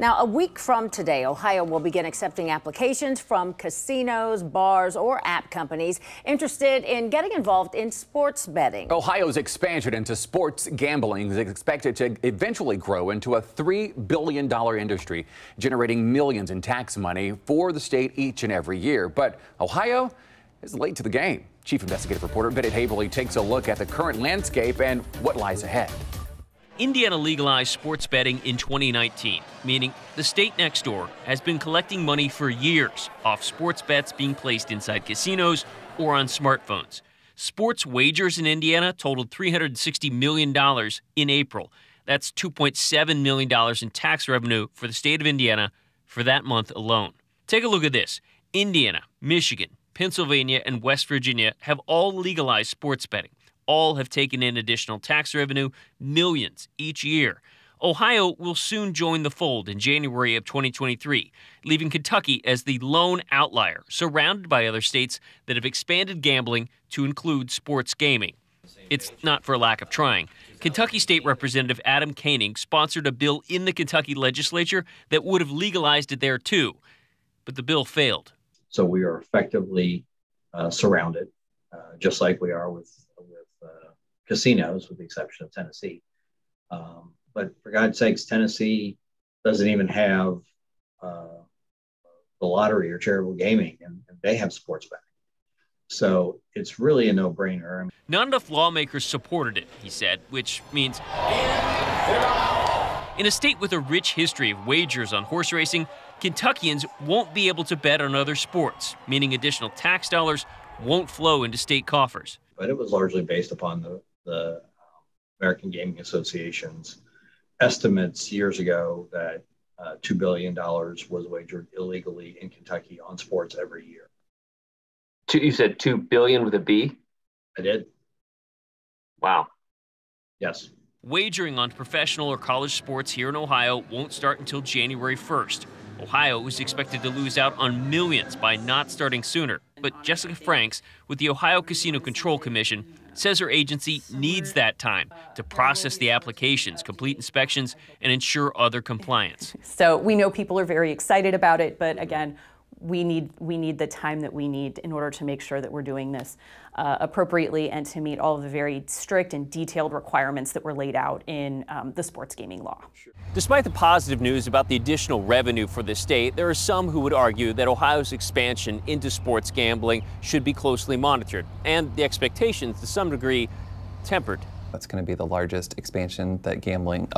Now, a week from today, Ohio will begin accepting applications from casinos, bars, or app companies interested in getting involved in sports betting. Ohio's expansion into sports gambling is expected to eventually grow into a $3 billion industry, generating millions in tax money for the state each and every year. But Ohio is late to the game. Chief Investigative Reporter Bennett Haverly takes a look at the current landscape and what lies ahead. Indiana legalized sports betting in 2019, meaning the state next door has been collecting money for years off sports bets being placed inside casinos or on smartphones. Sports wagers in Indiana totaled $360 million in April. That's $2.7 million in tax revenue for the state of Indiana for that month alone. Take a look at this. Indiana, Michigan, Pennsylvania, and West Virginia have all legalized sports betting. All have taken in additional tax revenue, millions each year. Ohio will soon join the fold in January of 2023, leaving Kentucky as the lone outlier, surrounded by other states that have expanded gambling to include sports gaming. It's not for lack of trying. Kentucky State Representative Adam Koenig sponsored a bill in the Kentucky legislature that would have legalized it there too, but the bill failed. So we are effectively surrounded, just like we are with casinos, with the exception of Tennessee. But for God's sakes, Tennessee doesn't even have the lottery or charitable gaming, and they have sports betting. So it's really a no-brainer. Not enough lawmakers supported it, he said, which means in a state with a rich history of wagers on horse racing, Kentuckians won't be able to bet on other sports, meaning additional tax dollars won't flow into state coffers. But it was largely based upon the American Gaming Association's estimates years ago that $2 billion was wagered illegally in Kentucky on sports every year. You said $2 billion with a B? I did. Wow. Yes. Wagering on professional or college sports here in Ohio won't start until January 1st. Ohio is expected to lose out on millions by not starting sooner. But Jessica Franks with the Ohio Casino Control Commission says her agency needs that time to process the applications, complete inspections, and ensure other compliance. So we know people are very excited about it, but again, we need the time that we need in order to make sure that we're doing this appropriately and to meet all of the very strict and detailed requirements that were laid out in the sports gaming law. Despite the positive news about the additional revenue for the state, there are some who would argue that Ohio's expansion into sports gambling should be closely monitored, and the expectations, to some degree, tempered. That's going to be the largest expansion that gambling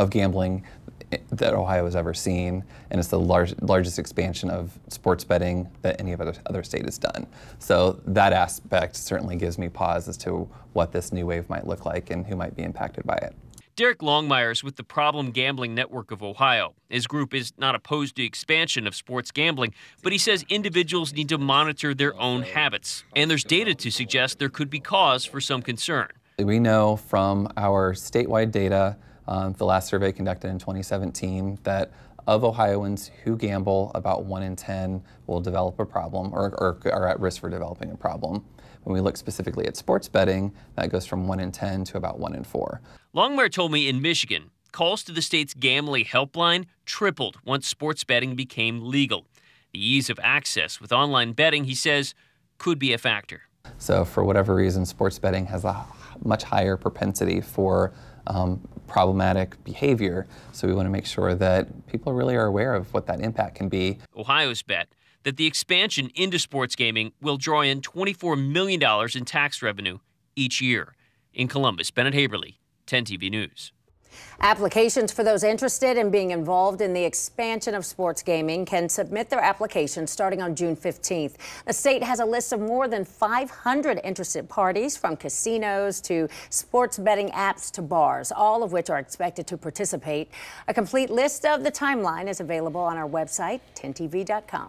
that Ohio has ever seen, and it's the largest expansion of sports betting that any other state has done. So that aspect certainly gives me pause as to what this new wave might look like and who might be impacted by it. Derek Longmire is with the Problem Gambling Network of Ohio. His group is not opposed to expansion of sports gambling, but he says individuals need to monitor their own habits, and there's data to suggest there could be cause for some concern. We know from our statewide data, the last survey conducted in 2017, that of Ohioans who gamble, about 1 in 10 will develop a problem or are at risk for developing a problem. When we look specifically at sports betting, that goes from 1 in 10 to about 1 in 4. Longmire told me in Michigan, calls to the state's gambling helpline tripled once sports betting became legal. The ease of access with online betting, he says, could be a factor. So for whatever reason, sports betting has a much higher propensity for problematic behavior. So we want to make sure that people really are aware of what that impact can be. Ohio's bet that the expansion into sports gaming will draw in $24 million in tax revenue each year. In Columbus, Bennett Haverly, 10 TV News. Applications for those interested in being involved in the expansion of sports gaming can submit their applications starting on June 15th. The state has a list of more than 500 interested parties, from casinos to sports betting apps to bars, all of which are expected to participate. A complete list of the timeline is available on our website, 10tv.com.